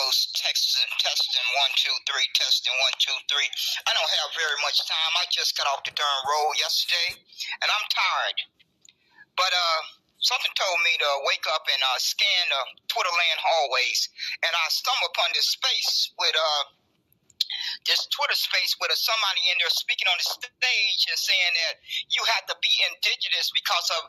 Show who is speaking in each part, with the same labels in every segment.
Speaker 1: goes. Testing 1 2 3, testing 1 2 3. I don't have very much time. I just got off the darn road yesterday, and I'm tired. But something told me to wake up and scan the Twitter land hallways, and I stumbled upon this space with this Twitter space with somebody in there speaking on the stage and saying that you have to be indigenous because of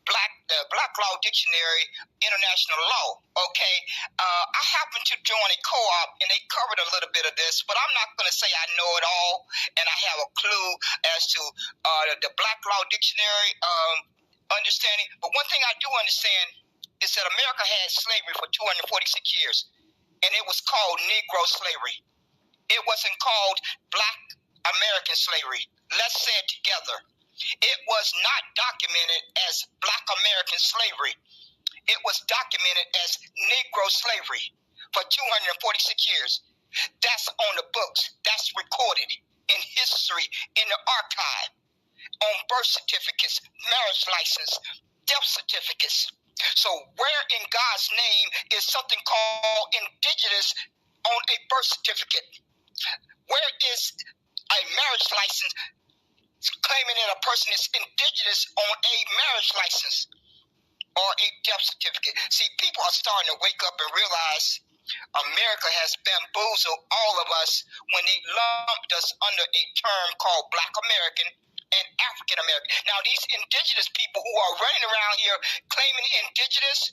Speaker 1: the Black Law Dictionary, international law. Okay, I happen to join a co-op, and they covered a little bit of this, but I'm not going to say I know it all, and I have a clue as to the Black Law Dictionary understanding. But one thing I do understand is that America had slavery for 246 years, and it was called Negro slavery. It wasn't called Black American slavery. Let's say it together. It was not documented as Black American slavery. It was documented as Negro slavery for 246 years. That's on the books. That's recorded in history, in the archive, on birth certificates, marriage license, death certificates. So where in God's name is something called indigenous on a birth certificate? Where is a marriage license claiming that a person is indigenous on a marriage license or a death certificate? See, people are starting to wake up and realize America has bamboozled all of us when they lumped us under a term called Black American and African American. Now, these indigenous people who are running around here claiming indigenous,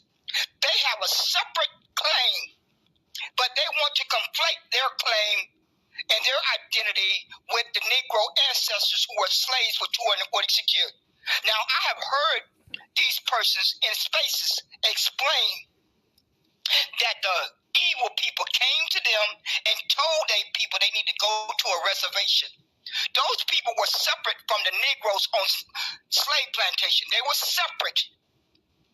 Speaker 1: they have a separate claim, but they want to conflate their claim and their identity with the Negro ancestors who were slaves for 246 years. Now, I have heard these persons in spaces explain that the evil people came to them and told they people they need to go to a reservation. Those people were separate from the Negroes on slave plantation. They were separate.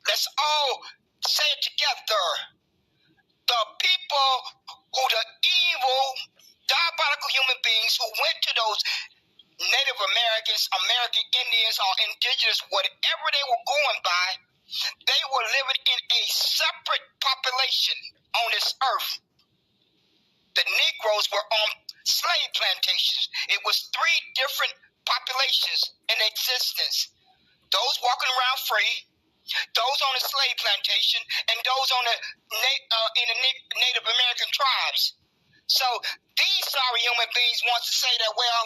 Speaker 1: Let's all say it together. The people who the evil diabolical human beings who went to those Native Americans, American Indians, or indigenous, whatever they were going by, they were living in a separate population on this earth. The Negroes were on slave plantations. It was 3 different populations in existence. Those walking around free, those on the slave plantation, and those on the Native American tribes. So these sorry human beings want to say that, well,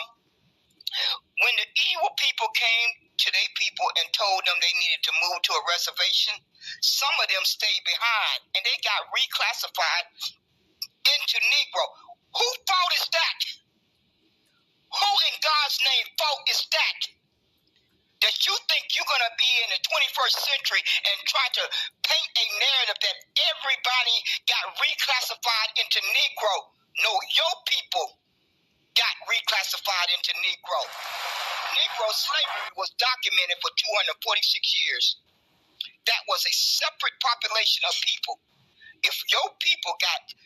Speaker 1: when the evil people came to their people and told them they needed to move to a reservation, some of them stayed behind and they got reclassified into Negro. Who fault is that? Who in God's name fault is that? That you think you're going to be in the 21st century and try to paint a narrative that everybody got reclassified into Negro. No, your people got reclassified into Negro. Negro slavery was documented for 246 years. That was a separate population of people. If your people got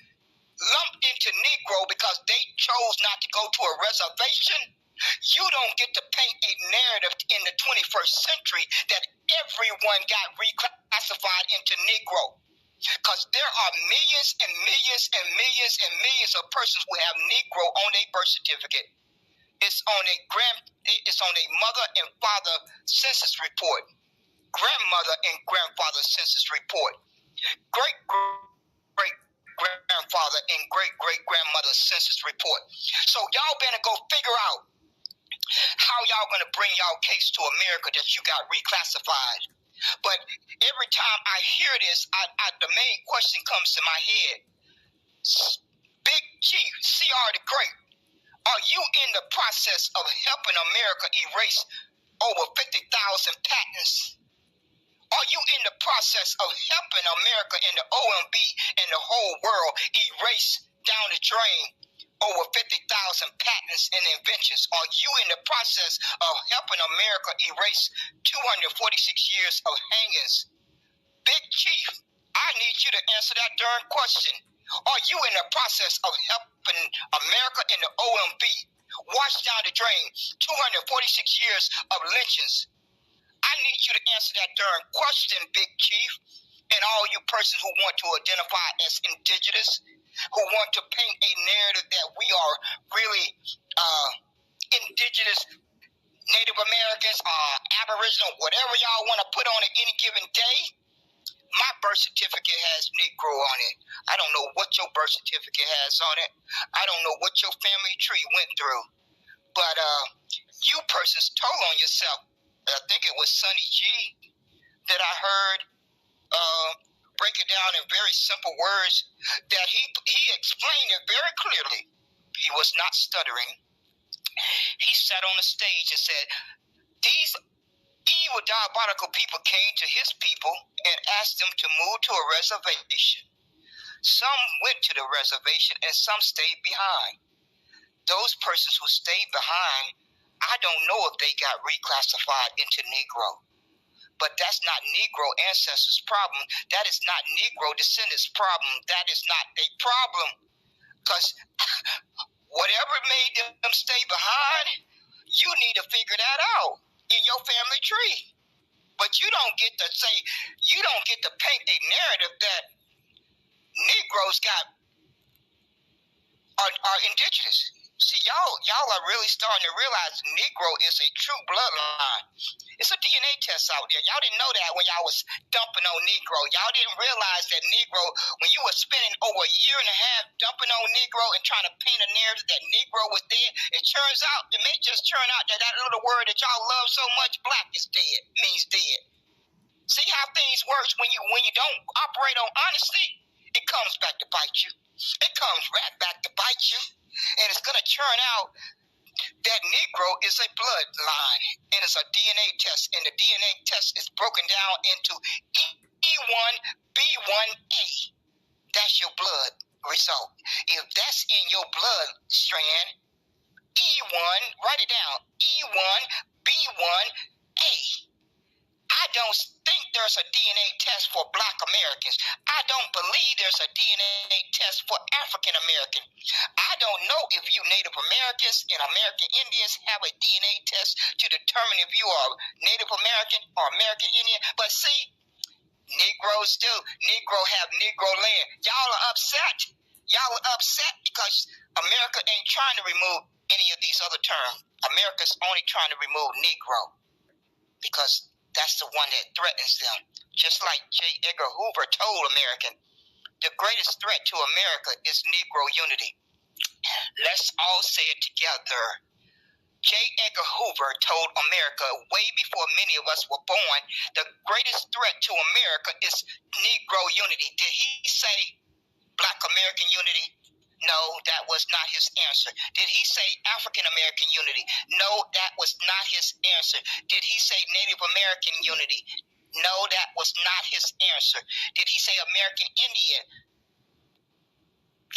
Speaker 1: lumped into Negro because they chose not to go to a reservation, you don't get to paint a narrative in the 21st century that everyone got reclassified into Negro. Because there are millions and millions and millions and millions of persons who have Negro on their birth certificate. It's on a mother and father census report, grandmother and grandfather census report, great grandfather and great grandmother census report. So y'all better go figure out how y'all gonna bring y'all case to America that you got reclassified. But every time I hear this, the main question comes to my head. Big Chief, CR the Great, are you in the process of helping America erase over 50,000 patents? Are you in the process of helping America and the OMB and the whole world erase down the drain over 50,000 patents and inventions? Are you in the process of helping America erase 246 years of hangings? Big Chief, I need you to answer that darn question. Are you in the process of helping America and the OMB wash down the drain 246 years of lynchings? I need you to answer that darn question, Big Chief. And all you persons who want to identify as indigenous, who want to paint a narrative that we are really indigenous, Native Americans, Aboriginal, whatever y'all want to put on at any given day, my birth certificate has Negro on it. I don't know what your birth certificate has on it. I don't know what your family tree went through. But you persons told on yourself. I think it was Sonny G that I heard break it down in very simple words, that he explained it very clearly. He was not stuttering. He sat on the stage and said, these evil, diabolical people came to his people and asked them to move to a reservation. Some went to the reservation and some stayed behind. Those persons who stayed behind, I don't know if they got reclassified into Negro. But that's not Negro ancestors' problem. That is not Negro descendants' problem. That is not a problem. Because whatever made them stay behind, you need to figure that out in your family tree. But you don't get to say, you don't get to paint a narrative that Negroes are indigenous. See, y'all are really starting to realize Negro is a true bloodline. It's a DNA test out there. Y'all didn't know that when y'all was dumping on Negro. Y'all didn't realize that Negro, when you were spending over a year and a half dumping on Negro and trying to paint a narrative that Negro was dead, it turns out, it may just turn out that that little word that y'all love so much, black, is dead, means dead. See how things work when you don't operate on honesty? It comes back to bite you. It comes right back to bite you. And it's going to turn out that Negro is a bloodline. And it's a DNA test. And the DNA test is broken down into E1, B1A. That's your blood result. If that's in your blood strand, E1, write it down, E1, B1A. I don't think there's a DNA test for Black Americans. I don't believe there's a DNA test for African American. I don't know if you Native Americans and American Indians have a DNA test to determine if you are Native American or American Indian. But see, Negroes do. Negro have Negro land. Y'all are upset. Y'all are upset because America ain't trying to remove any of these other terms. America's only trying to remove Negro because that's the one that threatens them. Just like J. Edgar Hoover told American, the greatest threat to America is Negro unity. Let's all say it together. J. Edgar Hoover told America way before many of us were born, the greatest threat to America is Negro unity. Did he say Black American unity? No, that was not his answer. Did he say African American unity? No, that was not his answer. Did he say Native American unity? No, that was not his answer. Did he say American Indian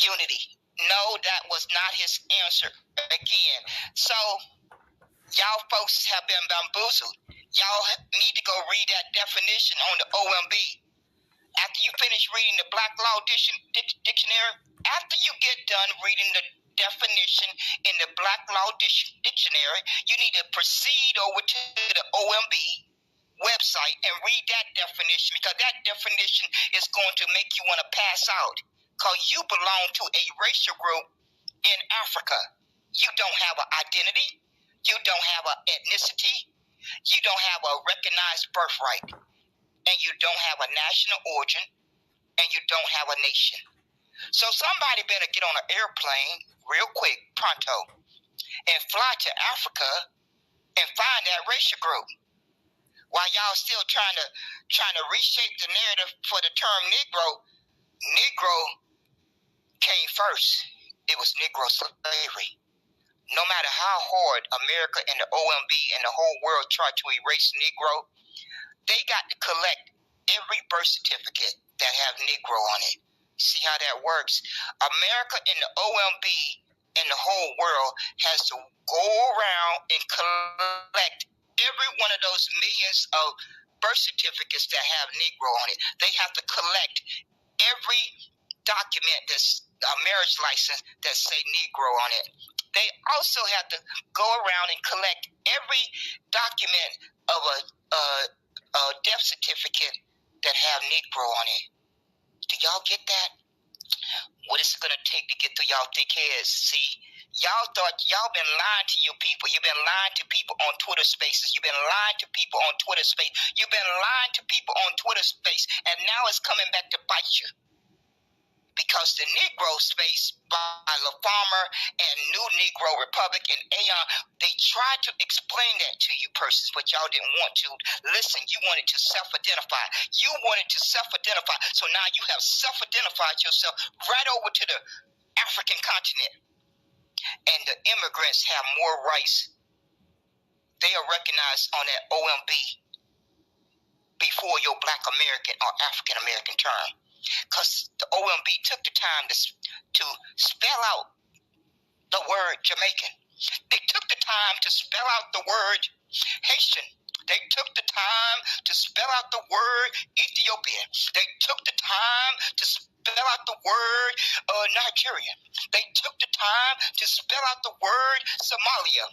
Speaker 1: unity? No, that was not his answer again. So, y'all folks have been bamboozled. Y'all need to go read that definition on the OMB. After you finish reading the Black Law Dictionary, after you get done reading the definition in the Black Law Dictionary, you need to proceed over to the OMB website and read that definition, because that definition is going to make you want to pass out, because you belong to a racial group in Africa. You don't have an identity. You don't have an ethnicity. You don't have a recognized birthright. And you don't have a national origin, and you don't have a nation. So somebody better get on an airplane real quick, pronto, and fly to Africa and find that racial group. While y'all still trying to reshape the narrative for the term Negro, Negro came first. It was Negro slavery. No matter how hard America and the OMB and the whole world tried to erase Negro, they got to collect every birth certificate that have Negro on it. See how that works? America and the OMB and the whole world has to go around and collect every one of those millions of birth certificates that have Negro on it. They have to collect every document that's a marriage license that say Negro on it. They also have to go around and collect every document of a death certificate that have Negro on it. Do y'all get that? What is it going to take to get through y'all thick heads? See, y'all thought y'all been lying to your people. You've been lying to people on Twitter Spaces. You've been lying to people on Twitter Space. You've been lying to people on Twitter Space, and now it's coming back to bite you. Because the Negro Space by La Farmer and New Negro Republic and Aeon, they tried to explain that to you persons, but y'all didn't want to listen. You wanted to self-identify. You wanted to self-identify. So now you have self-identified yourself right over to the African continent. And the immigrants have more rights. They are recognized on that OMB before your Black American or African American term. Because the OMB took the time to spell out the word Jamaican. They took the time to spell out the word Haitian. They took the time to spell out the word Ethiopian. They took the time to spell out the word Nigerian. They took the time to spell out the word Somalia.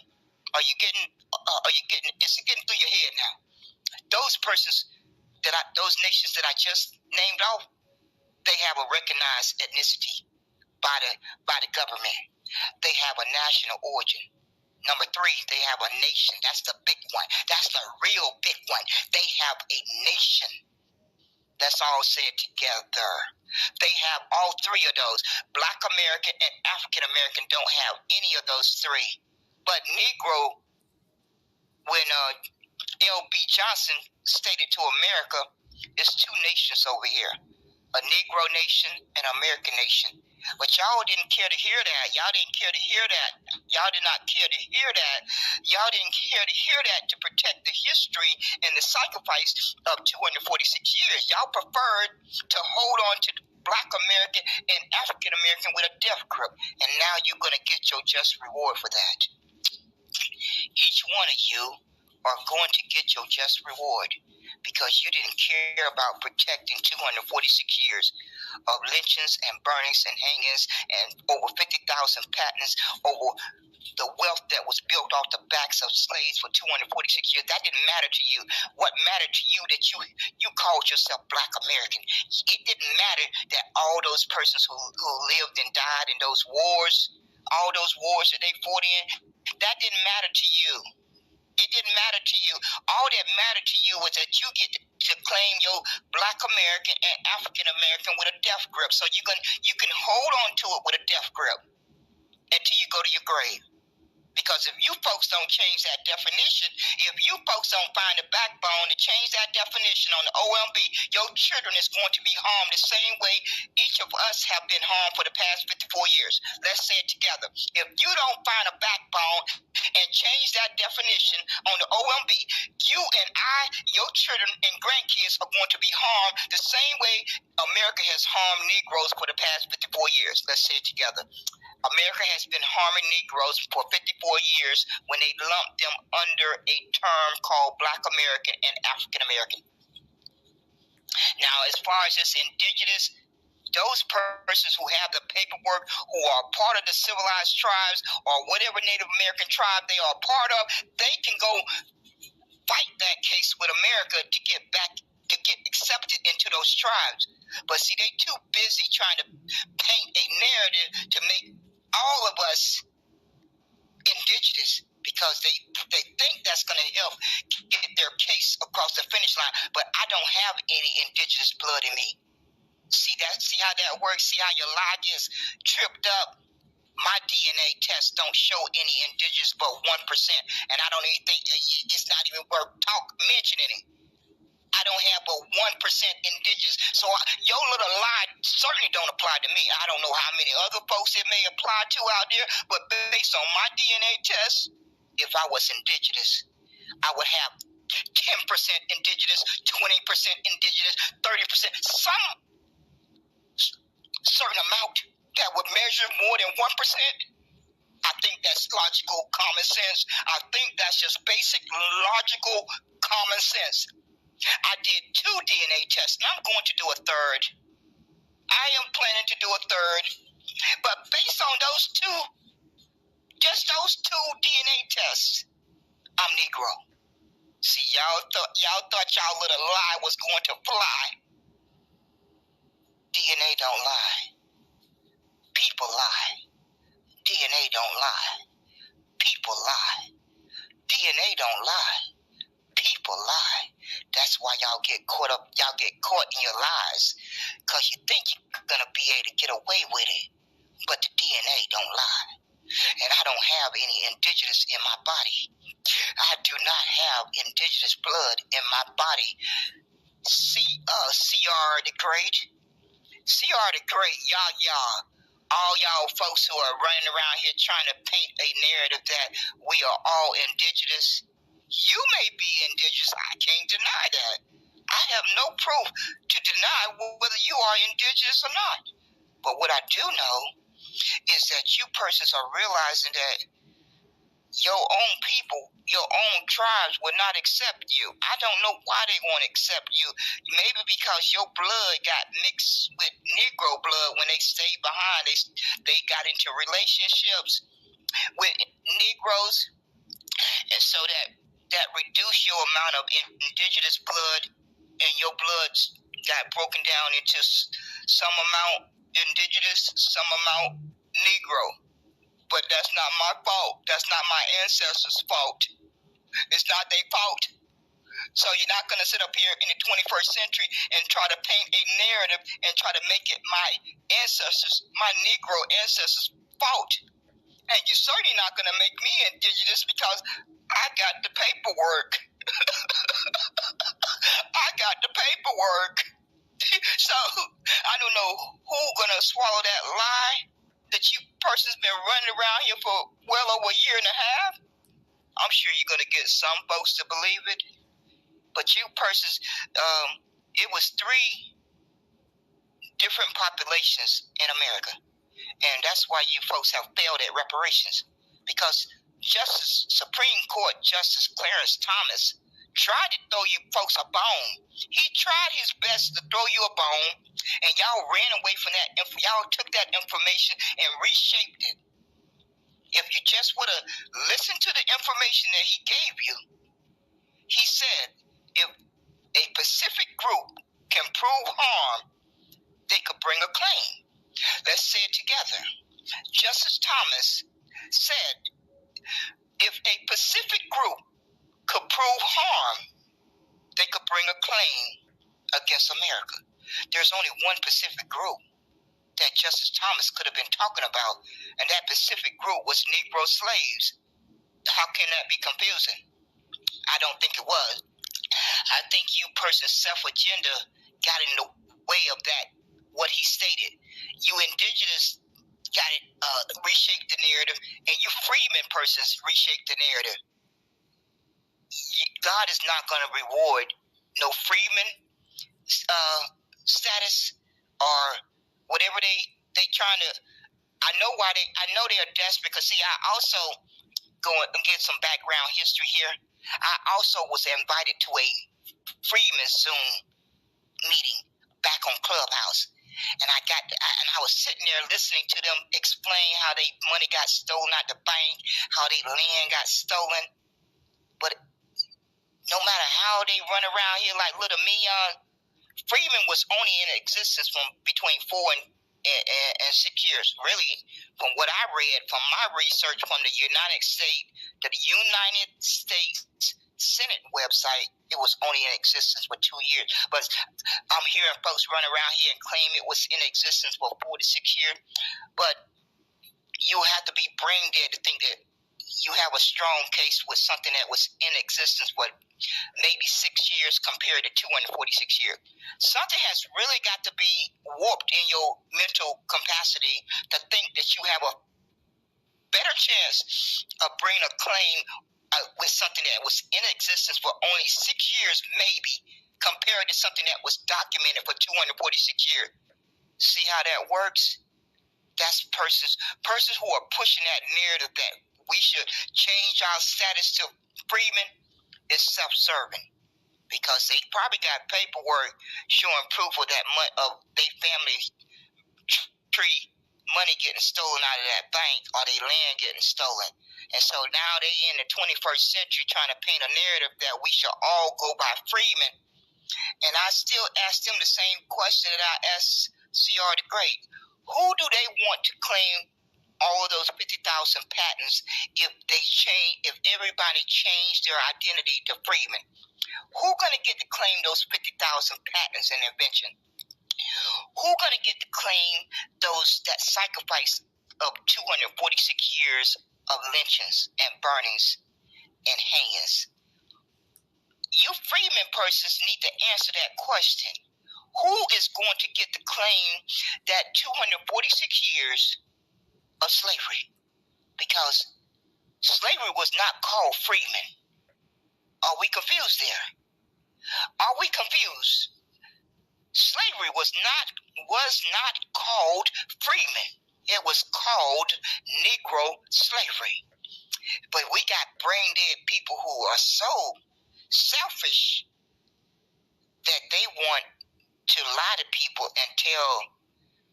Speaker 1: Are you getting? Is it getting through your head now? Those persons those nations that I just named off, they have a recognized ethnicity by the government. They have a national origin. Number 3, they have a nation. That's the big one. That's the real big one. They have a nation. That's all said together. They have all 3 of those. Black American and African American don't have any of those 3. But Negro, when L.B. Johnson stated to America, it's 2 nations over here. A Negro nation and an American nation. But y'all didn't care to hear that. Y'all didn't care to hear that. Y'all did not care to hear that. Y'all didn't care to hear that to protect the history and the sacrifice of 246 years. Y'all preferred to hold on to Black American and African American with a death grip. And now you're going to get your just reward for that. Each one of you are going to get your just reward because you didn't care about protecting 246 years of lynchings and burnings and hangings and over 50,000 patents over the wealth that was built off the backs of slaves for 246 years. That didn't matter to you. What mattered to you that you called yourself Black American. It didn't matter that all those persons who lived and died in those wars, all those wars that they fought in, that didn't matter to you. It didn't matter to you. All that mattered to you was that you get to claim your Black American and African American with a death grip. So you can hold on to it with a death grip until you go to your grave. Because if you folks don't change that definition, if you folks don't find a backbone to change that definition on the OMB, your children is going to be harmed the same way each of us have been harmed for the past 54 years. Let's say it together. If you don't find a backbone and change that definition on the OMB, you and I, your children and grandkids are going to be harmed the same way America has harmed Negroes for the past 54 years. Let's say it together. America has been harming Negroes for 54 years when they lumped them under a term called Black American and African American. Now, as far as this indigenous, those persons who have the paperwork, who are part of the civilized tribes or whatever Native American tribe they are part of, they can go fight that case with America to get back, to get accepted into those tribes. But see, they too busy trying to paint a narrative to make all of us indigenous because they think that's going to help get their case across the finish line. But I don't have any indigenous blood in me. See that? See how that works? See how your lie gets tripped up? My DNA tests don't show any indigenous but 1%, and I don't even think it's not even worth mentioning it. I don't have but 1% indigenous. So your little lie certainly don't apply to me. I don't know how many other folks it may apply to out there, but based on my DNA test, if I was indigenous, I would have 10% indigenous, 20% indigenous, 30%, some certain amount that would measure more than 1%. I think that's logical common sense. I think that's just basic logical common sense. I did 2 DNA tests, and I'm going to do a 3rd. I am planning to do a 3rd. But based on those 2, just those 2 DNA tests, I'm Negro. See, y'all thought y'all little lie was going to fly. DNA don't lie. People lie. DNA don't lie. People lie. DNA don't lie. People lie. That's why y'all get caught up. Y'all get caught in your lies, because you think you're gonna be able to get away with it. But the DNA don't lie. And I don't have any indigenous in my body. I do not have indigenous blood in my body. CR the Great. CR the Great, y'all. All y'all folks who are running around here trying to paint a narrative that we are all indigenous. You may be indigenous. I can't deny that. I have no proof to deny whether you are indigenous or not. But what I do know is that you persons are realizing that your own people, your own tribes will not accept you. I don't know why they won't accept you. Maybe because your blood got mixed with Negro blood when they stayed behind. They got into relationships with Negroes, and so that reduced your amount of indigenous blood, and your blood got broken down into some amount indigenous, some amount Negro. But that's not my fault. That's not my ancestors' fault. It's not their fault. So you're not going to sit up here in the 21st century and try to paint a narrative and try to make it my ancestors, my Negro ancestors' fault. And you're certainly not going to make me indigenous, because I got the paperwork. I got the paperwork. So I don't know who's going to swallow that lie that you persons been running around here for well over a year and a half. I'm sure you're going to get some folks to believe it. But you persons, it was 3 different populations in America. And that's why you folks have failed at reparations. Because Supreme Court Justice Clarence Thomas tried to throw you folks a bone. He tried his best to throw you a bone, and y'all ran away from that. Y'all took that information and reshaped it. If you just would have listened to the information that he gave you, he said if a Pacific group can prove harm, they could bring a claim. Let's say it together. Justice Thomas said if a Pacific group could prove harm, they could bring a claim against America. There's only one Pacific group that Justice Thomas could have been talking about, and that Pacific group was Negro slaves. How can that be confusing? I don't think it was. I think you person's self-agenda got in the way of that, what he stated. You indigenous got it, reshaped the narrative, and you freedmen persons reshaped the narrative. God is not going to reward no freeman status or whatever they trying to. I know they're desperate, because see, I also go and get some background history here. I also was invited to a freeman Zoom meeting back on Clubhouse, and I was sitting there listening to them explain how their money got stolen out the bank, how their land got stolen. But no matter how they run around here like little Meon, freedmen was only in existence from between 4 and 6 years. Really, from what I read from my research from the United States Senate website, it was only in existence for 2 years. But I'm hearing folks run around here and claim it was in existence for 4 to 6 years. But you have to be brain dead to think that you have a strong case with something that was in existence for maybe 6 years compared to 246 years. Something has really got to be warped in your mental capacity to think that you have a better chance of bringing a claim with something that was in existence for only 6 years, maybe, compared to something that was documented for 246 years. See how that works? That's persons who are pushing that narrative that we should change our status to freemen is self-serving, because they probably got paperwork showing proof of that of their family tree money getting stolen out of that bank or their land getting stolen. And so now they in the 21st century trying to paint a narrative that we should all go by freedmen. And I still ask them the same question that I asked C.R. the Great. Who do they want to claim all of those 50,000 patents if everybody changed their identity to freedmen? Who gonna get to claim those 50,000 patents and invention? Who gonna get to claim that sacrifice of 246 years of lynchings and burnings and hangings? You freedmen persons need to answer that question. Who is going to get to claim that 246 years of slavery? Because slavery was not called freedmen. Are we confused there? Are we confused? Slavery was not called freedmen. It was called Negro slavery. But we got brain dead people who are so selfish that they want to lie to people and tell.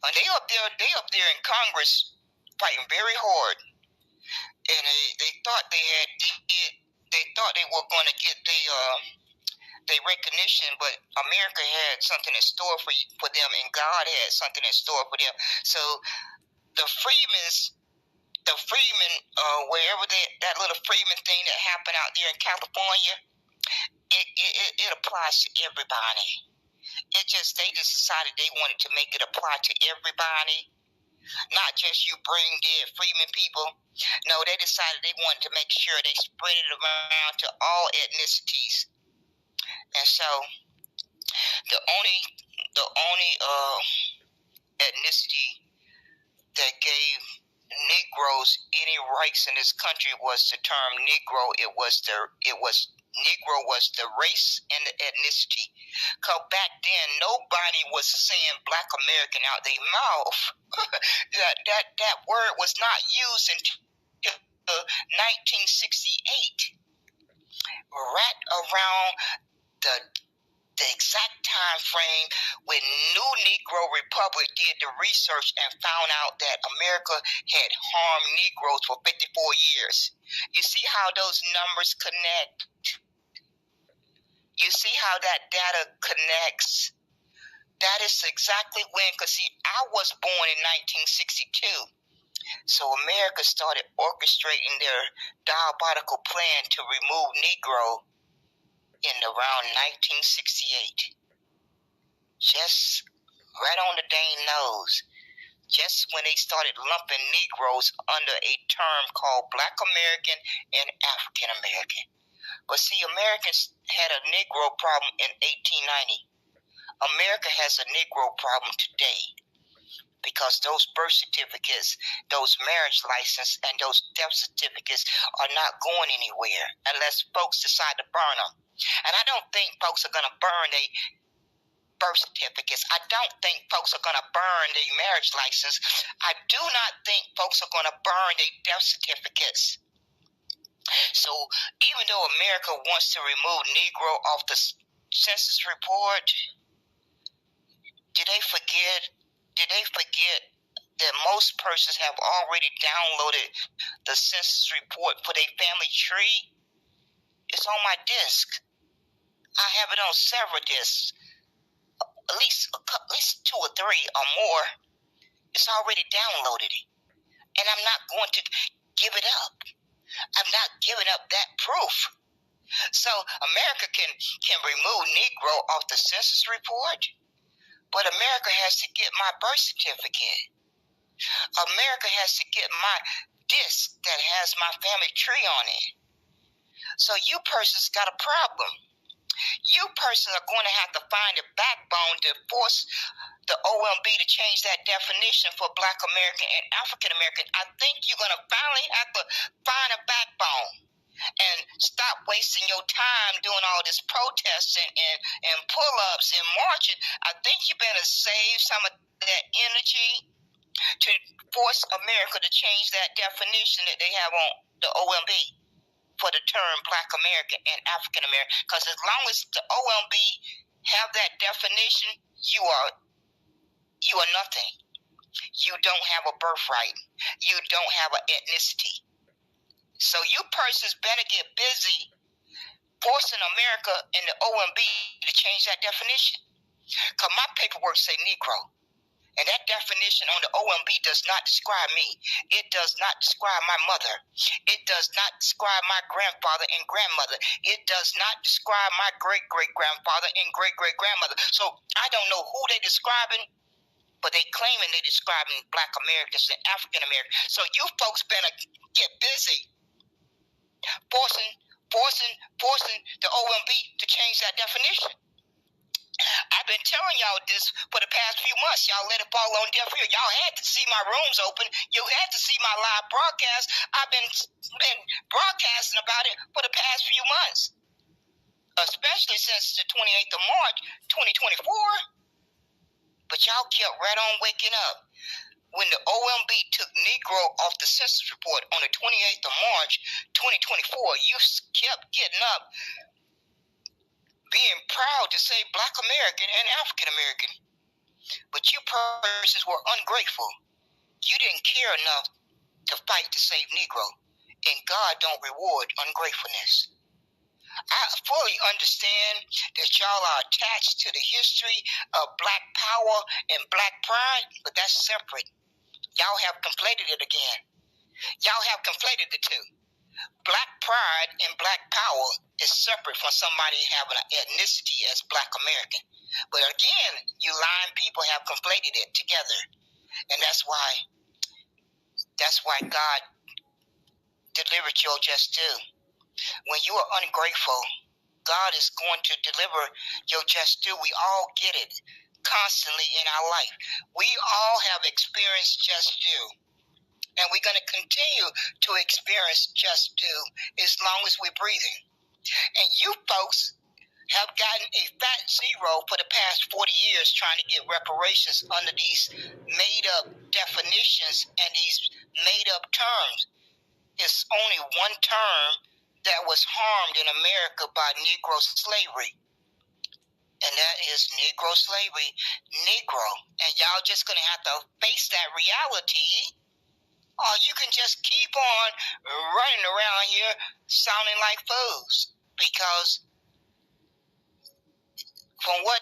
Speaker 1: And they up there in Congress fighting very hard, and they thought they thought they were going to get their recognition, but America had something in store for them, and God had something in store for them. So the freedmen, wherever that little freedman thing that happened out there in California, it applies to everybody. They just decided they wanted to make it apply to everybody, not just you brain dead freedmen people. No, they decided they wanted to make sure they spread it around to all ethnicities. And so the only ethnicity that gave Negroes any rights in this country was the term Negro. Negro was the race and the ethnicity. Because back then, nobody was saying Black American out their mouth. that word was not used until 1968. Right around the exact time frame when New Negro Republic did the research and found out that America had harmed Negroes for 54 years. You see how those numbers connect? You see how that data connects? That is exactly when, because see, I was born in 1962. So America started orchestrating their diabolical plan to remove Negro in around 1968. Just right on the dang nose. Just when they started lumping Negroes under a term called Black American and African American. But see, Americans had a Negro problem in 1890. America has a Negro problem today because those birth certificates, those marriage licenses, and those death certificates are not going anywhere unless folks decide to burn them. And I don't think folks are going to burn their birth certificates. I don't think folks are going to burn their marriage license. I do not think folks are going to burn their death certificates. So even though America wants to remove Negro off the census report, did they forget that most persons have already downloaded the census report for their family tree? It's on my disk. I have it on several disks, at least 2 or 3 or more. It's already downloaded, and I'm not going to give it up. I'm not giving up that proof. So America can remove Negro off the census report, but America has to get my birth certificate. America has to get my disc that has my family tree on it. So you persons got a problem. You persons are going to have to find a backbone to force the OMB to change that definition for Black American and African American. I think you're going to finally have to find a backbone and stop wasting your time doing all this protesting and pull-ups and marching. I think you better save some of that energy to force America to change that definition that they have on the OMB for the term Black American and African American. Because as long as the OMB have that definition, you are nothing. You don't have a birthright. You don't have an ethnicity. So you persons better get busy forcing America and the OMB to change that definition. Because my paperwork say Negro. And that definition on the OMB does not describe me. It does not describe my mother. It does not describe my grandfather and grandmother. It does not describe my great-great-grandfather and great-great-grandmother. So I don't know who they're describing, but they claiming they're describing Black Americans and African Americans. So you folks better get busy forcing the OMB to change that definition. I've been telling y'all this for the past few months. Y'all let it fall on deaf ear. Y'all had to see my rooms open. You had to see my live broadcast. I've been broadcasting about it for the past few months, especially since the 28th of March, 2024. But y'all kept right on waking up. When the OMB took Negro off the census report on the 28th of March, 2024, you kept getting up, being proud to say Black American and African American. But you persons were ungrateful. You didn't care enough to fight to save Negro. And God don't reward ungratefulness. I fully understand that y'all are attached to the history of Black power and Black pride, but that's separate. Y'all have conflated it again. Y'all have conflated the two. Black pride and Black power is separate from somebody having an ethnicity as Black American. But again, you lying people have conflated it together. And that's why God delivered your just due. When you are ungrateful, God is going to deliver your just due. We all get it constantly in our life. We all have experienced just due. And we're going to continue to experience just due as long as we're breathing. And you folks have gotten a fat zero for the past 40 years trying to get reparations under these made-up definitions and these made-up terms. It's only one term that was harmed in America by Negro slavery. And that is Negro slavery, Negro. And y'all just going to have to face that reality, or you can just keep on running around here sounding like fools. Because from what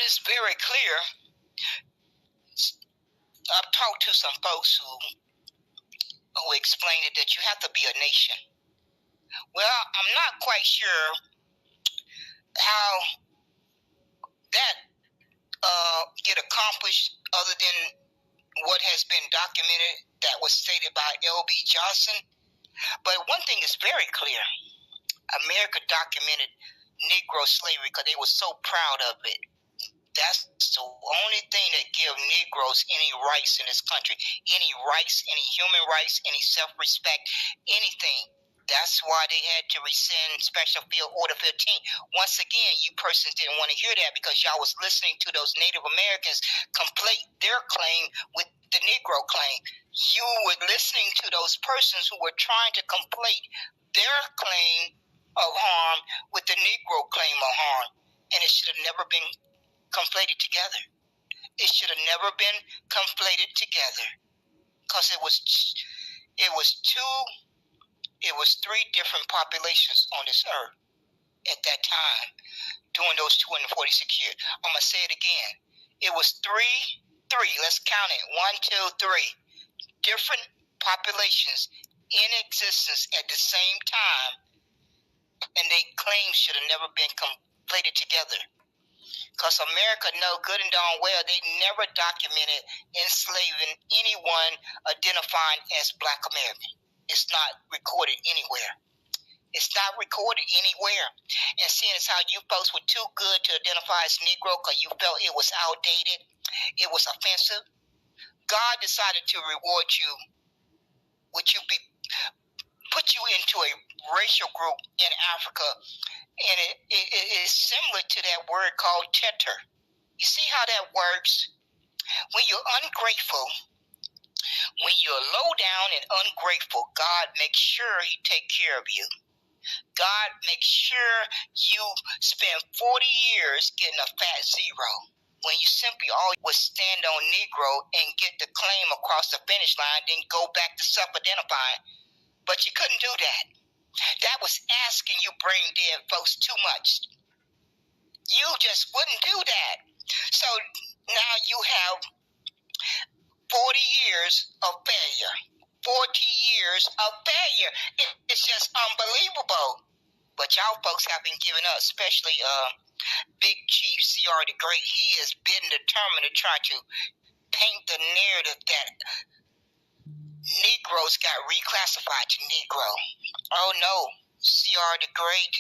Speaker 1: is very clear, I've talked to some folks who explained it that you have to be a nation. Well, I'm not quite sure how that get accomplished other than what has been documented that was stated by L.B. Johnson. But one thing is very clear. America documented Negro slavery because they were so proud of it. That's the only thing that gives Negroes any rights in this country, any rights, any human rights, any self-respect, anything. That's why they had to rescind Special Field Order 15. Once again, you persons didn't want to hear that because y'all was listening to those Native Americans conflate their claim with the Negro claim. You were listening to those persons who were trying to conflate their claim of harm with the Negro claim of harm. And it should have never been conflated together. It should have never been conflated together because it was three different populations on this earth at that time during those 246 years. I'm going to say it again. It was three, let's count it, 1, 2, 3, different populations in existence at the same time, and they claims should have never been conflated together. Because America know good and darn well they never documented enslaving anyone identifying as Black American. It's not recorded anywhere. It's not recorded anywhere. And seeing as how you folks were too good to identify as Negro because you felt it was outdated, it was offensive, God decided to reward you with put you into a racial group in Africa, and it is similar to that word called tetter. You see how that works? When you're ungrateful, when you're low down and ungrateful, God makes sure He take care of you. God makes sure you spend 40 years getting a fat zero. when you simply all would stand on Negro and get the claim across the finish line, then go back to self-identifying. But you couldn't do that. That was asking you brain dead folks too much. You just wouldn't do that. So now you have 40 years of failure. 40 years of failure. It's just unbelievable. But y'all folks have been giving up, especially Big Chief C.R. the Great. He has been determined to try to paint the narrative that Negroes got reclassified to Negro. Oh no, C.R. the Great,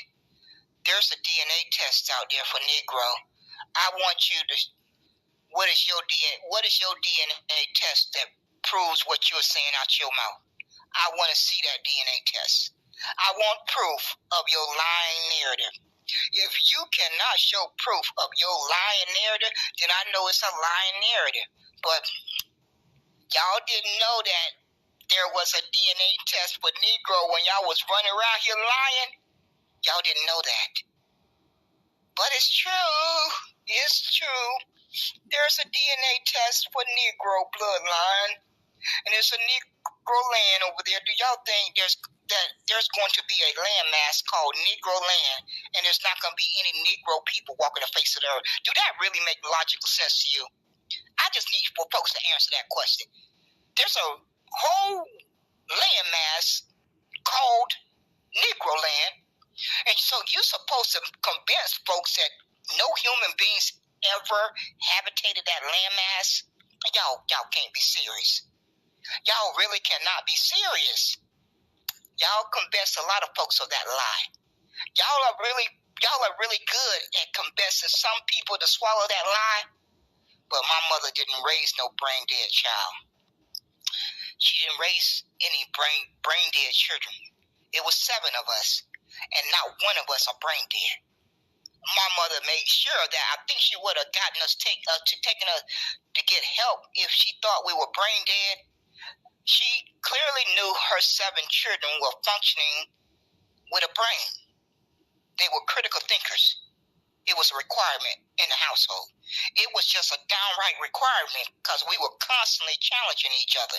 Speaker 1: there's a DNA test out there for Negro. I want you to, what is your DNA test that proves what you're saying out your mouth? I want to see that DNA test. I want proof of your lying narrative. If you cannot show proof of your lying narrative, then I know it's a lying narrative. But y'all didn't know that there was a DNA test for Negro when y'all was running around here lying. Y'all didn't know that. But it's true. It's true. There's a DNA test for Negro bloodline. And there's a Negro land over there. Do y'all think there's going to be a landmass called Negro land, and there's not going to be any Negro people walking the face of the earth? Do that really make logical sense to you? I just need for folks to answer that question. There's a whole landmass called Negro land, and so you're supposed to convince folks that no human beings ever habitated that landmass? Y'all can't be serious. Y'all really cannot be serious. Y'all convinced a lot of folks of that lie. Y'all are really good at convincing some people to swallow that lie. But my mother didn't raise no brain dead child. She didn't raise any brain dead children. It was 7 of us, and not one of us are brain dead. My mother made sure that I think she would have gotten us taken us to get help if she thought we were brain dead. She clearly knew her 7 children were functioning with a brain. They were critical thinkers. It was a requirement in the household. It was just a downright requirement because we were constantly challenging each other.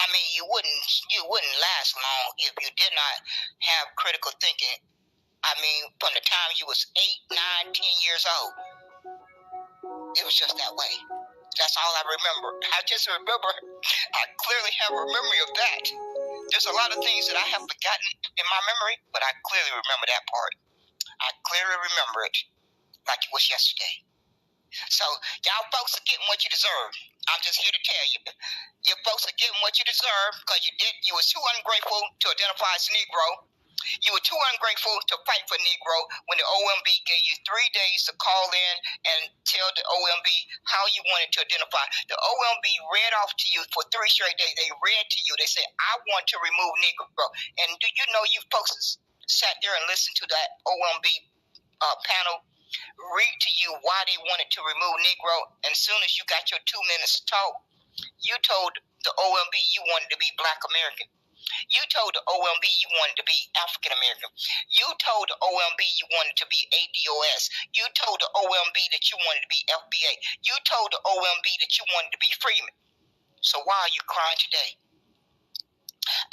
Speaker 1: I mean, you wouldn't last long if you did not have critical thinking. I mean, from the time you was 8, 9, 10 years old. It was just that way. That's all I remember. I just remember, I clearly have a memory of that. There's a lot of things that I have forgotten in my memory, but I clearly remember that part. I clearly remember it like it was yesterday. So, y'all folks are getting what you deserve. I'm just here to tell you. You folks are getting what you deserve because you was too ungrateful to identify as Negro. You were too ungrateful to fight for Negro when the OMB gave you 3 days to call in and tell the OMB how you wanted to identify. The OMB read off to you for 3 straight days. They read to you. They said, I want to remove Negro. And do you know you folks sat there and listened to that OMB panel read to you why they wanted to remove Negro? And as soon as you got your 2 minutes to talk, you told the OMB you wanted to be Black American. You told the OMB you wanted to be African American. You told the OMB you wanted to be ADOS. You told the OMB that you wanted to be FBA. You told the OMB that you wanted to be Freeman. So why are you crying today?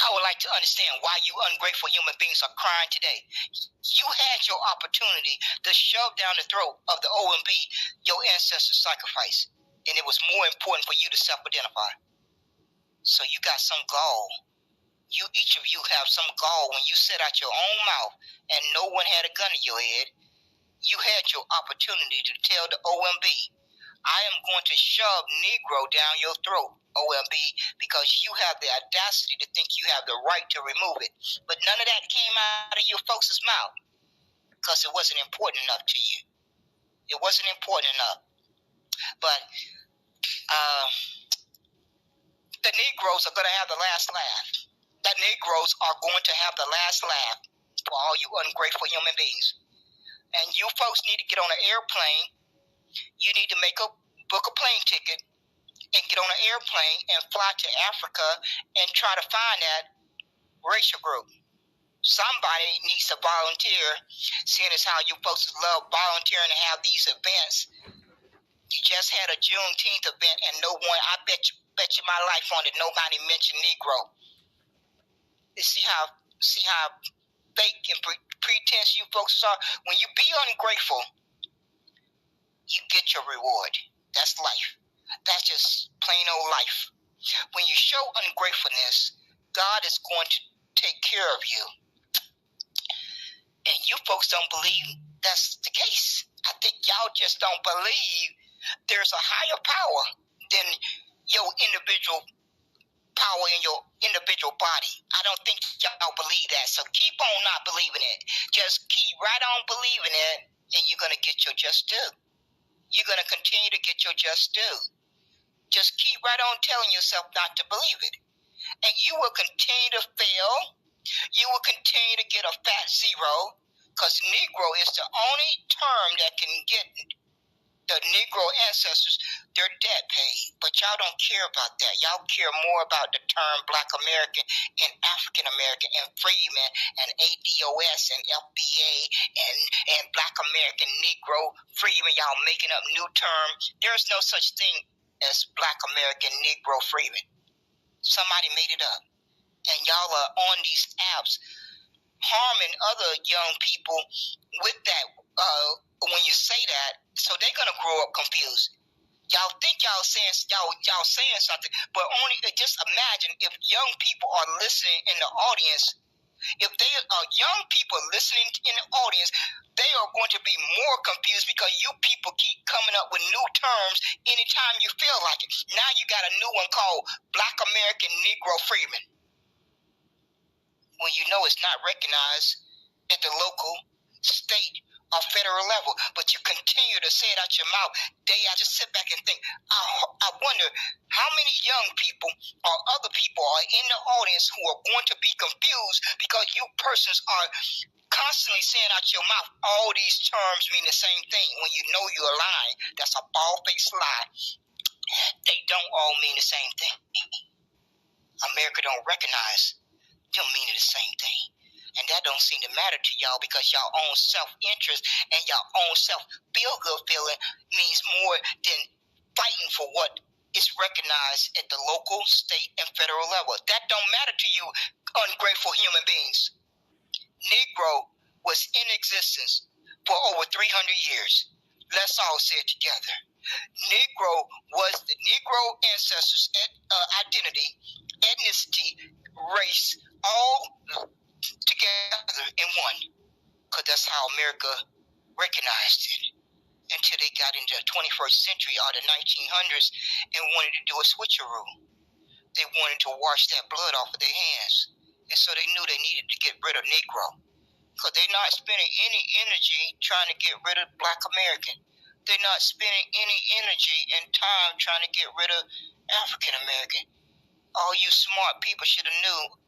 Speaker 1: I would like to understand why you ungrateful human beings are crying today. You had your opportunity to shove down the throat of the OMB your ancestors' sacrifice, and it was more important for you to self-identify. So you got some gall. Each of you have some gall when you said out your own mouth and no one had a gun to your head. You had your opportunity to tell the OMB, I am going to shove Negro down your throat, OMB, because you have the audacity to think you have the right to remove it. But none of that came out of your folks' mouth because it wasn't important enough to you. It wasn't important enough. But the Negroes are going to have the last laugh. The Negroes are going to have the last laugh for all you ungrateful human beings. And you folks need to get on an airplane. You need to book a plane ticket and get on an airplane and fly to Africa and try to find that racial group. Somebody needs to volunteer, seeing as how you folks love volunteering to have these events. You just had a Juneteenth event, and no one, I bet you my life on it, nobody mentioned Negro. You see how fake and pretense you folks are? When you be ungrateful, you get your reward. That's life. That's just plain old life. When you show ungratefulness, God is going to take care of you. And you folks don't believe that's the case. I think y'all just don't believe there's a higher power than your individual power in your individual body. I don't think y'all believe that. So keep on not believing it. Just keep right on believing it, and you're going to get your just due. You're going to continue to get your just due. Just keep right on telling yourself not to believe it. And you will continue to fail. You will continue to get a fat zero, because Negro is the only term that can get the Negro ancestors their debt paid. But y'all don't care about that. Y'all care more about the term Black American and African American and Freeman and ADOS and FBA and Black American Negro Freeman. Y'all making up new terms. There's no such thing as Black American Negro Freeman. Somebody made it up. And y'all are on these apps harming other young people with that when you say that, so they're gonna grow up confused. Y'all think y'all saying something, but only just imagine if young people are listening in the audience. If they are young people listening in the audience, they are going to be more confused because you people keep coming up with new terms anytime you feel like it. Now you got a new one called Black American Negro Freeman. When you know it's not recognized at the local, state, or federal level, but you continue to say it out your mouth. I just sit back and think, I wonder how many young people or other people are in the audience who are going to be confused because you persons are constantly saying out your mouth all these terms mean the same thing when you know you're lying. That's a bald-faced lie. They don't all mean the same thing. America don't recognize them meaning the same thing. And that don't seem to matter to y'all because y'all own self-interest and y'all own self-feel-good feeling means more than fighting for what is recognized at the local, state, and federal level. That don't matter to you, ungrateful human beings. Negro was in existence for over 300 years. Let's all say it together. Negro was the Negro ancestors' identity, ethnicity, race, all together in one, because that's how America recognized it until they got into the 21st century or the 1900s and wanted to do a switcheroo. They wanted to wash that blood off of their hands, and so they knew they needed to get rid of Negro, because they're not spending any energy trying to get rid of Black American. They're not spending any energy and time trying to get rid of African American. All you smart people should have knew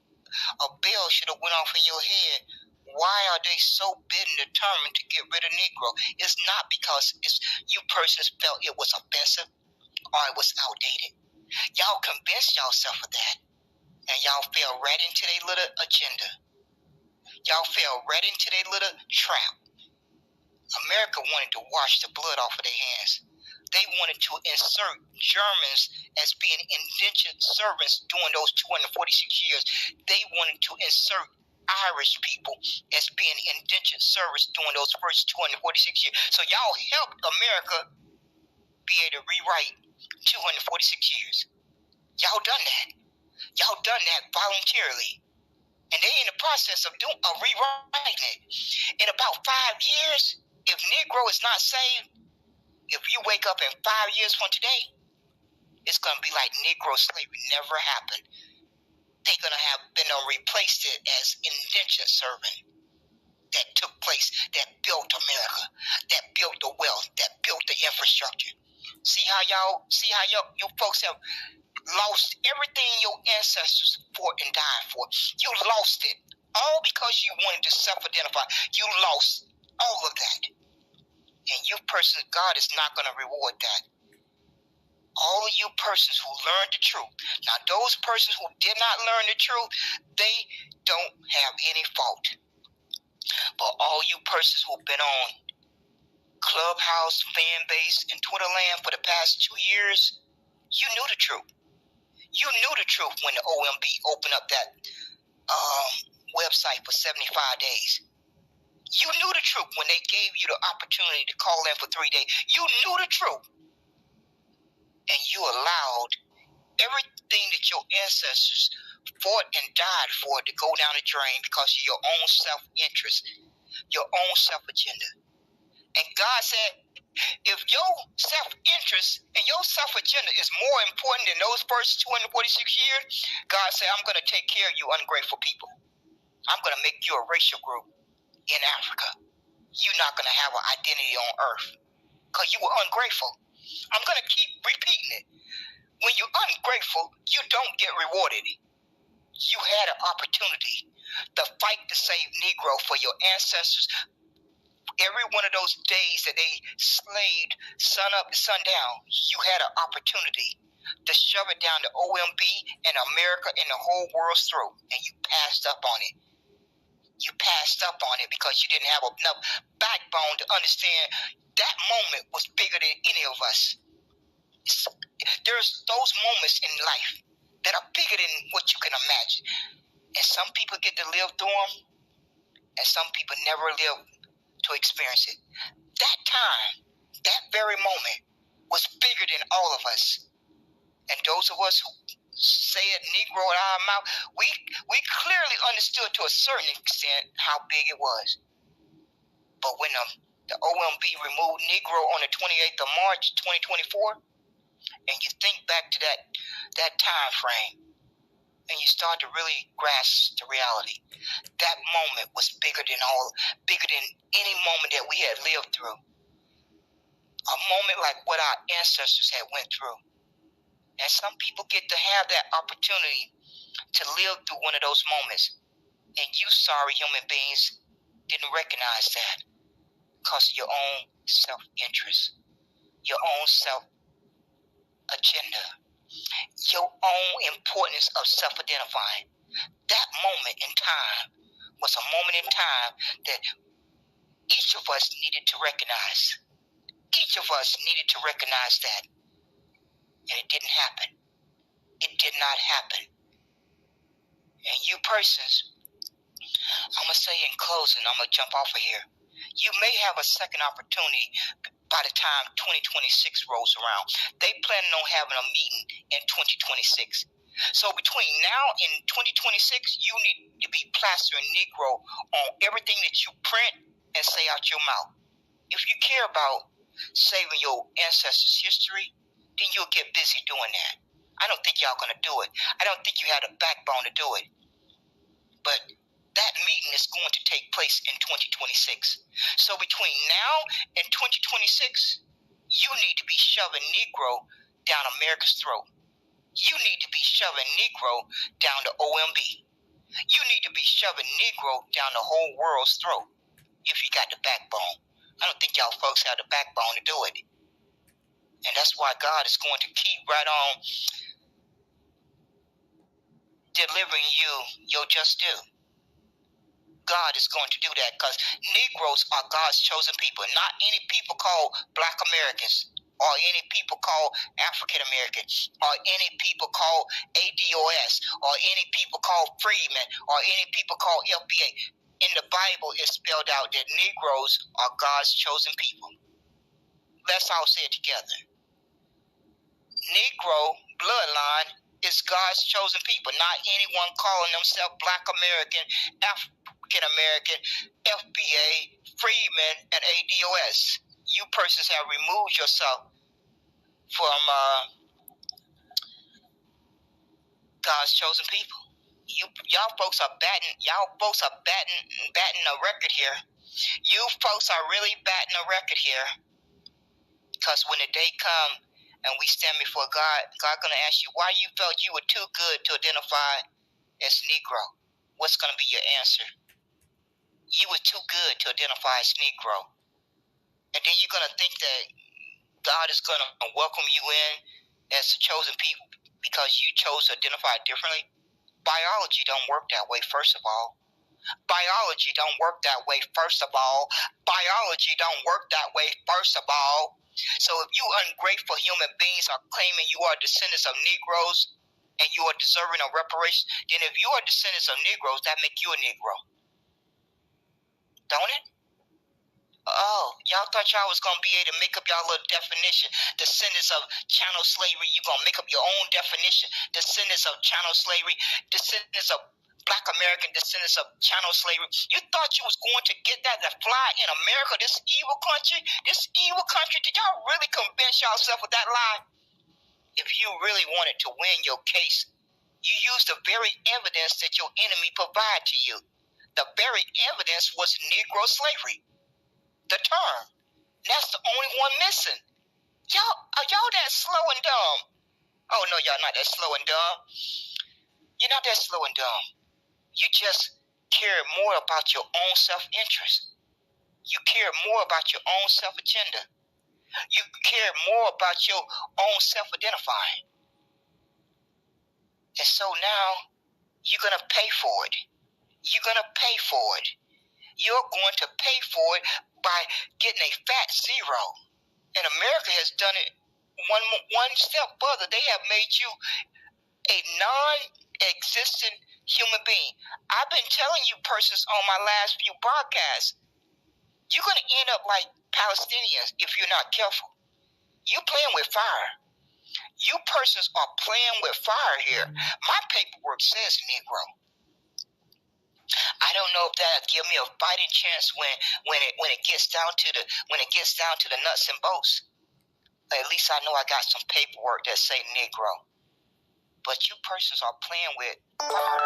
Speaker 1: a bell should have went off in your head. Why are they so bent and determined to get rid of Negro? It's not because you persons felt it was offensive or it was outdated. Y'all convinced yourself of that, and y'all fell right into their little agenda. Y'all fell right into their little trap. America wanted to wash the blood off of their hands. They wanted to insert Germans as being indentured servants during those 246 years. They wanted to insert Irish people as being indentured servants during those first 246 years. So y'all helped America be able to rewrite 246 years. Y'all done that. Y'all done that voluntarily. And they in the process of rewriting it. In about 5 years, if Negro is not saved, if you wake up in 5 years from today, it's going to be like Negro slavery never happened. They're going to have been replaced it as indentured servant that took place, that built America, that built the wealth, that built the infrastructure. See how you folks have lost everything your ancestors fought and died for. You lost it all because you wanted to self-identify. You lost all of that. And you persons, God is not going to reward that. All of you persons who learned the truth. Now, those persons who did not learn the truth, they don't have any fault. But all you persons who've been on Clubhouse fan base and Twitter land for the past 2 years, you knew the truth. You knew the truth when the OMB opened up that website for 75 days. You knew the truth when they gave you the opportunity to call in for 3 days. You knew the truth. And you allowed everything that your ancestors fought and died for to go down the drain because of your own self-interest, your own self-agenda. And God said, if your self-interest and your self-agenda is more important than those first 246 years, God said, I'm going to take care of you ungrateful people. I'm going to make you a racial group in Africa. You're not going to have an identity on earth because you were ungrateful. I'm going to keep repeating it. When you're ungrateful, you don't get rewarded. You had an opportunity to fight to save Negro for your ancestors. Every one of those days that they slaved sun up to sundown, you had an opportunity to shove it down the OMB and America and the whole world's throat, and you passed up on it. You passed up on it because you didn't have enough backbone to understand that moment was bigger than any of us. There's those moments in life that are bigger than what you can imagine. And some people get to live through them, and some people never live to experience it. That time, that very moment, was bigger than all of us. And those of us who say it Negro out of our mouth, we clearly understood to a certain extent how big it was. But when the OMB removed Negro on the 28th of March, 2024, and you think back to that time frame, and you start to really grasp the reality, that moment was bigger than any moment that we had lived through. A moment like what our ancestors had went through. And some people get to have that opportunity to live through one of those moments. And you sorry human beings didn't recognize that because of your own self-interest, your own self-agenda, your own importance of self-identifying. That moment in time was a moment in time that each of us needed to recognize. Each of us needed to recognize that. And it didn't happen. It did not happen. And you persons, I'm going to say in closing, I'm going to jump off of here. You may have a second opportunity by the time 2026 rolls around. They planning on having a meeting in 2026. So between now and 2026, you need to be plastering Negro on everything that you print and say out your mouth. If you care about saving your ancestors' history, then you'll get busy doing that. I don't think y'all going to do it. I don't think you had a backbone to do it. But that meeting is going to take place in 2026. So between now and 2026, you need to be shoving Negro down America's throat. You need to be shoving Negro down the OMB. You need to be shoving Negro down the whole world's throat if you got the backbone. I don't think y'all folks have the backbone to do it. And that's why God is going to keep right on delivering you your just due. God is going to do that because Negroes are God's chosen people, not any people called Black Americans or any people called African Americans or any people called ADOS or any people called freedmen or any people called FBA. In the Bible, it's spelled out that Negroes are God's chosen people. Let's all say it together. Negro bloodline is God's chosen people, not anyone calling themselves Black American, African American, FBA, freedmen, and ADOS. You persons have removed yourself from God's chosen people. Y'all folks are batting a record here. You folks are really batting a record here. Because when the day comes and we stand before God, God gonna ask you why you felt you were too good to identify as Negro. What's gonna be your answer? You were too good to identify as Negro. And then you're gonna think that God is gonna welcome you in as the chosen people because you chose to identify differently. Biology don't work that way, first of all. Biology don't work that way, first of all. Biology don't work that way, first of all. So if you ungrateful human beings are claiming you are descendants of Negroes and you are deserving of reparations, then if you are descendants of Negroes, that make you a Negro. Don't it? Oh, y'all thought y'all was going to be able to make up y'all little definition. Descendants of chattel slavery, you're going to make up your own definition. Descendants of chattel slavery, descendants of Black American, descendants of chattel slavery. You thought you was going to get that to fly in America, this evil country? This evil country, did y'all really convince yourself with that lie? If you really wanted to win your case, you used the very evidence that your enemy provided to you. The very evidence was Negro slavery. The term. That's the only one missing. Are y'all that slow and dumb? Oh, no, y'all not that slow and dumb. You're not that slow and dumb. You just care more about your own self-interest. You care more about your own self-agenda. You care more about your own self-identifying. And so now, you're going to pay for it. You're going to pay for it. You're going to pay for it by getting a fat zero. And America has done it one step further. They have made you a non-existent human being. I've been telling you persons on my last few podcasts, you're going to end up like Palestinians if you're not careful. You're playing with fire. You persons are playing with fire here. My paperwork says Negro. I don't know if that'll give me a fighting chance when it gets down to the nuts and bolts. At least I know I got some paperwork that say Negro. But you persons are playing with fire.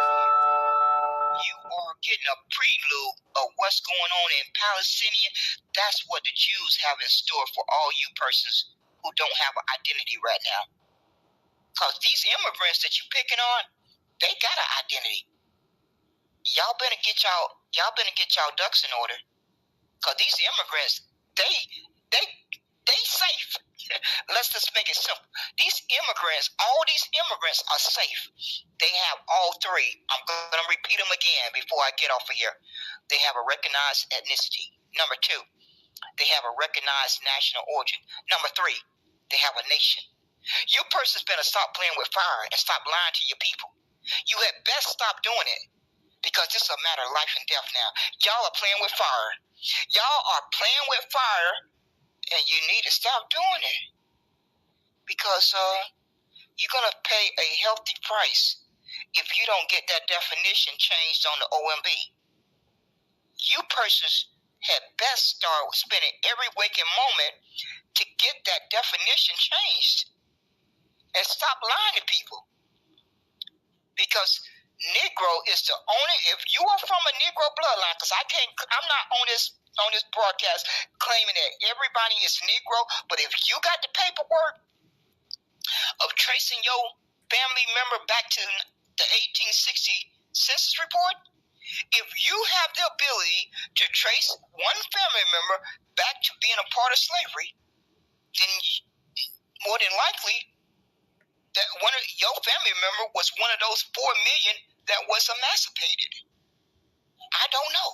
Speaker 1: You are getting a prelude of what's going on in Palestine. That's what the Jews have in store for all you persons who don't have an identity right now. Because these immigrants that you're picking on, they got an identity. Y'all better get y'all ducks in order. Because these immigrants, they safe. Let's just make it simple. All these immigrants are safe. They have all three. I'm going to repeat them again before I get off of here. They have a recognized ethnicity. Number 2, they have a recognized national origin. Number 3, they have a nation. You persons better stop playing with fire and stop lying to your people. You had best stop doing it. Because this is a matter of life and death now. Y'all are playing with fire. Y'all are playing with fire, and you need to stop doing it. Because you're going to pay a healthy price if you don't get that definition changed on the OMB. You persons had best start spending every waking moment to get that definition changed. And stop lying to people. Because Negro is the only, if you are from a Negro bloodline, because I'm not on this broadcast claiming that everybody is Negro, but if you got the paperwork of tracing your family member back to the 1860 census report, if you have the ability to trace one family member back to being a part of slavery, then more than likely that one of your family member was one of those 4 million that was emancipated. I don't know.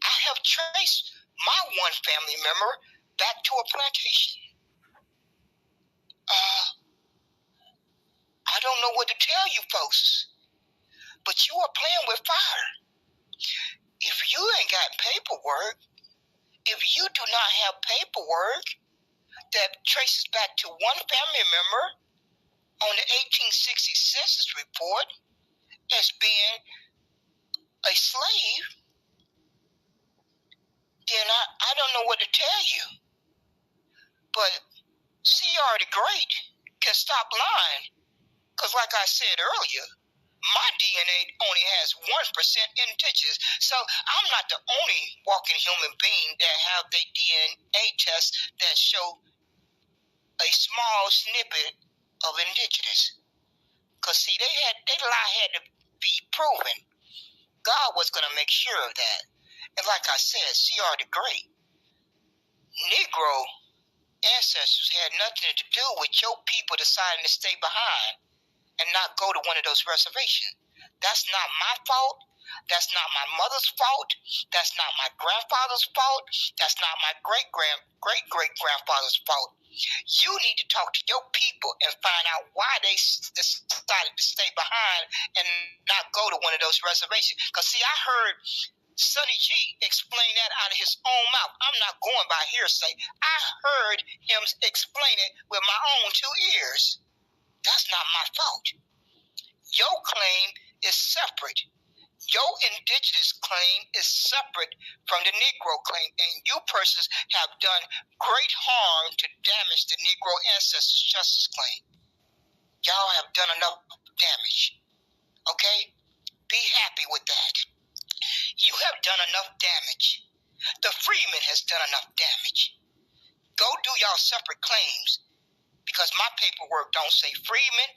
Speaker 1: I have traced my one family member back to a plantation. I don't know what to tell you folks, but you are playing with fire. If you ain't got paperwork, if you do not have paperwork that traces back to one family member on the 1860 census report as being a slave, then I don't know what to tell you. But C.R. the Great can stop lying. Because like I said earlier, my DNA only has 1% indigenous. So I'm not the only walking human being that have the DNA test that show a small snippet of indigenous. Because see, they lie had to be proven. God was going to make sure of that. And like I said, C.R. the Great, Negro ancestors had nothing to do with your people deciding to stay behind and not go to one of those reservations. That's not my fault. That's not my mother's fault. That's not my grandfather's fault. That's not my great-great-grandfather's fault. You need to talk to your people and find out why they decided to stay behind and not go to one of those reservations. Because, see, I heard Sonny G explain that out of his own mouth. I'm not going by hearsay. I heard him explain it with my own 2 ears. That's not my fault. Your claim is separate. Your indigenous claim is separate from the Negro claim, and you persons have done great harm to damage the Negro ancestors' justice claim. Y'all have done enough damage. Okay? Be happy with that. You have done enough damage. The freedman has done enough damage. Go do y'all separate claims, because my paperwork don't say freedman.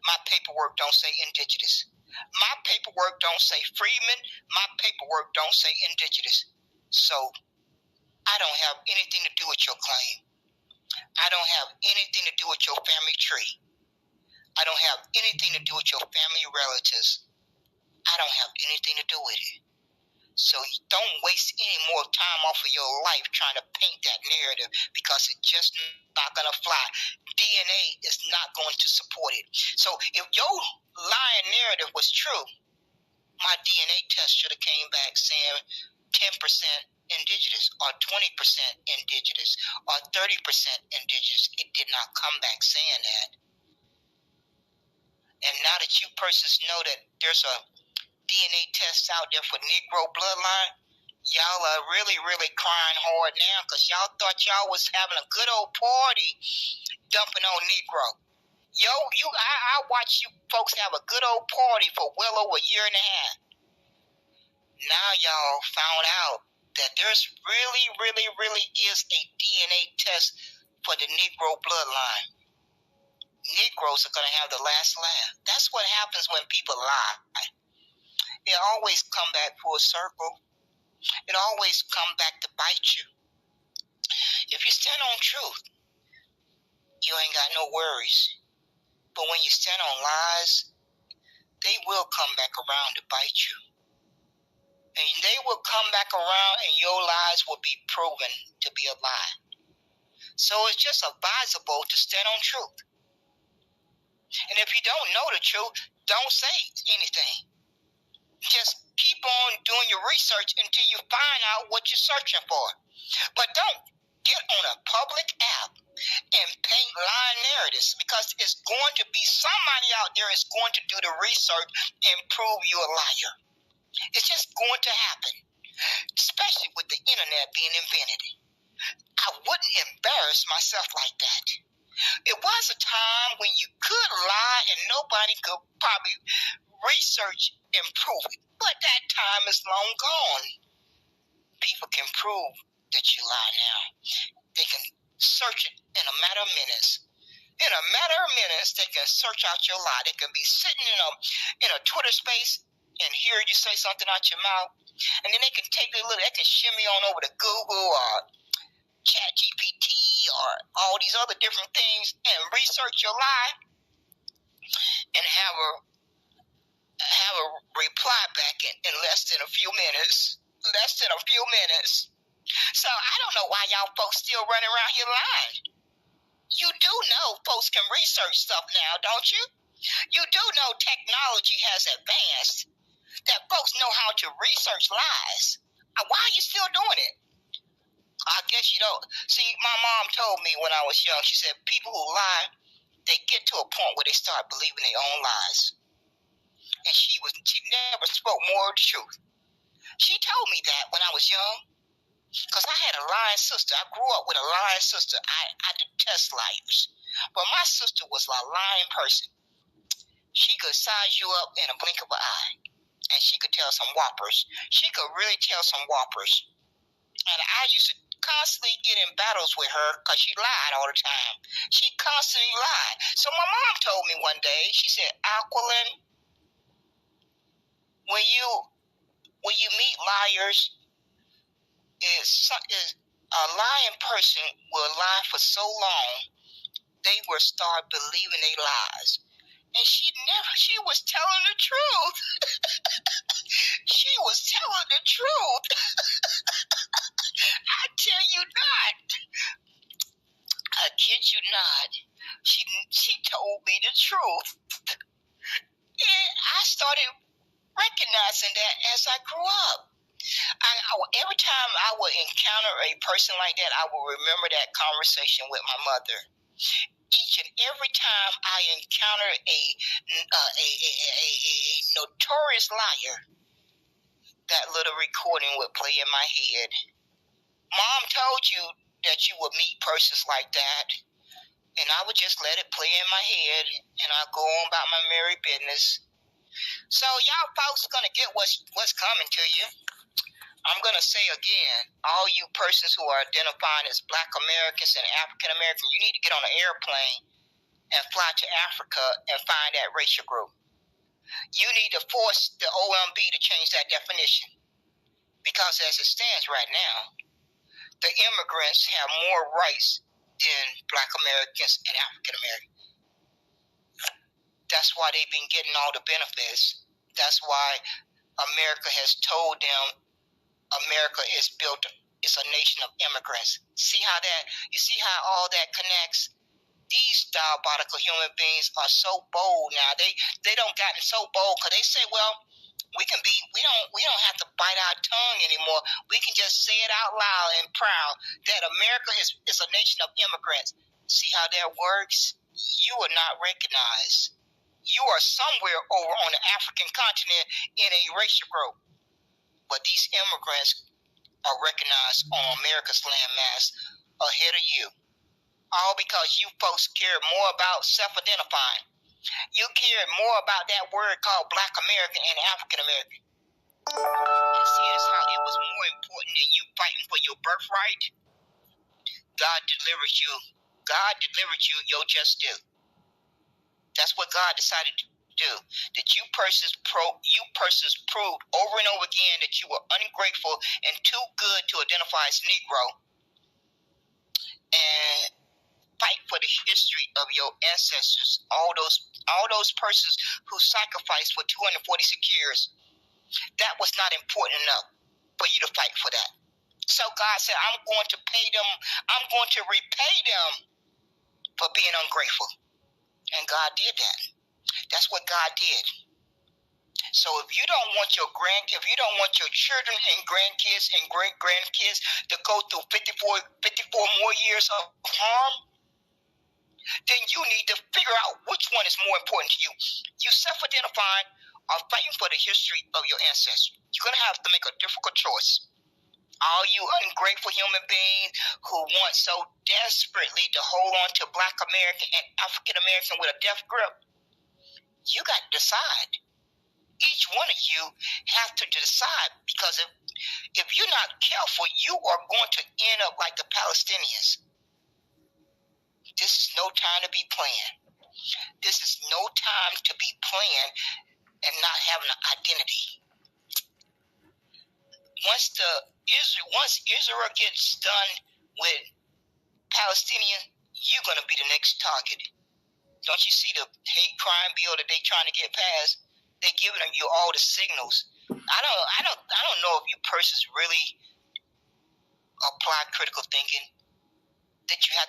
Speaker 1: My paperwork don't say indigenous. My paperwork don't say freedman. My paperwork don't say indigenous. So I don't have anything to do with your claim. I don't have anything to do with your family tree. I don't have anything to do with your family relatives. I don't have anything to do with it. So don't waste any more time off of your life trying to paint that narrative, because it's just not going to fly. DNA is not going to support it. So if your lying narrative was true, my DNA test should have came back saying 10% indigenous or 20% indigenous or 30% indigenous. It did not come back saying that. And now that you persons know that there's a DNA tests out there for Negro bloodline, y'all are really, really crying hard now, because y'all thought y'all was having a good old party dumping on Negro. I watched you folks have a good old party for well over a year and a half. Now y'all found out that there's really, really, really is a DNA test for the Negro bloodline. Negroes are going to have the last laugh. That's what happens when people lie. It always come back full circle. It always come back to bite you. If you stand on truth, you ain't got no worries. But when you stand on lies, they will come back around to bite you. And they will come back around and your lies will be proven to be a lie. So it's just advisable to stand on truth. And if you don't know the truth, don't say anything. Just keep on doing your research until you find out what you're searching for. But don't get on a public app and paint lying narratives, because it's going to be somebody out there is going to do the research and prove you a liar. It's just going to happen, especially with the internet being invented. I wouldn't embarrass myself like that. It was a time when you could lie and nobody could probably research and prove it. But that time is long gone. People can prove that you lie now. They can search it in a matter of minutes. In a matter of minutes, they can search out your lie. They can be sitting in a Twitter space and hear you say something out your mouth, and then they can take a little, they can shimmy on over to Google or ChatGPT or all these other different things and research your lie and have a reply back in less than a few minutes. Less than a few minutes. So I don't know why y'all folks still running around here lying. You do know folks can research stuff now, don't you? You do know technology has advanced, that folks know how to research lies. Why are you still doing it? I guess you don't. See, my mom told me when I was young, she said, people who lie, they get to a point where they start believing their own lies. And she never spoke more of the truth. She told me that when I was young, because I had a lying sister. I grew up with a lying sister. I detest liars. But my sister was a lying person. She could size you up in a blink of an eye. And she could tell some whoppers. She could really tell some whoppers. And I used to constantly get in battles with her because she lied all the time. She constantly lied. So my mom told me one day, she said, Aquilin, when you meet liars, a lying person will lie for so long, they will start believing their lies. And she was telling the truth. She was telling the truth. I tell you not. I kid you not. She told me the truth. And I started recognizing that as I grew up. Every time I would encounter a person like that, I will remember that conversation with my mother. Each and every time I encounter a notorious liar, that little recording would play in my head. Mom told you that you would meet persons like that, and I would just let it play in my head, and I'd go on about my merry business. So y'all folks are gonna get what's coming to you. I'm going to say again, all you persons who are identifying as Black Americans and African Americans, you need to get on an airplane and fly to Africa and find that racial group. You need to force the OMB to change that definition. Because as it stands right now, the immigrants have more rights than Black Americans and African Americans. That's why they've been getting all the benefits. That's why America has told them America is built, it's a nation of immigrants. You see how all that connects? These diabolical human beings are so bold now. They don't gotten so bold because they say, well, we don't have to bite our tongue anymore. We can just say it out loud and proud that America is a nation of immigrants. See how that works? You are not recognized. You are somewhere over on the African continent in a racial group. But these immigrants are recognized on America's landmass ahead of you. All because you folks care more about self-identifying. You care more about that word called Black American and African American. And see, that's how it was more important than you fighting for your birthright. God delivered you your just due. That's what God decided to do. That you persons proved over and over again that you were ungrateful and too good to identify as Negro, and fight for the history of your ancestors, all those persons who sacrificed for 246 years. That was not important enough for you to fight for that. So God said, I'm going to pay them, I'm going to repay them for being ungrateful. And God did that. That's what God did. So if you don't want your children and grandkids and great-grandkids to go through 54 more years of harm, then you need to figure out which one is more important to you. You self-identifying or fighting for the history of your ancestors. You're going to have to make a difficult choice. All you ungrateful human beings who want so desperately to hold on to Black American and African American with a death grip, you got to decide. Each one of you have to decide, because if you're not careful, you are going to end up like the Palestinians. This is no time to be playing. This is no time to be playing and not having an identity. Once Israel gets done with Palestinians, you're going to be the next target. Don't you see the hate crime bill that they're trying to get passed? They're giving you all the signals. I don't know if you persons really apply critical thinking, that you have to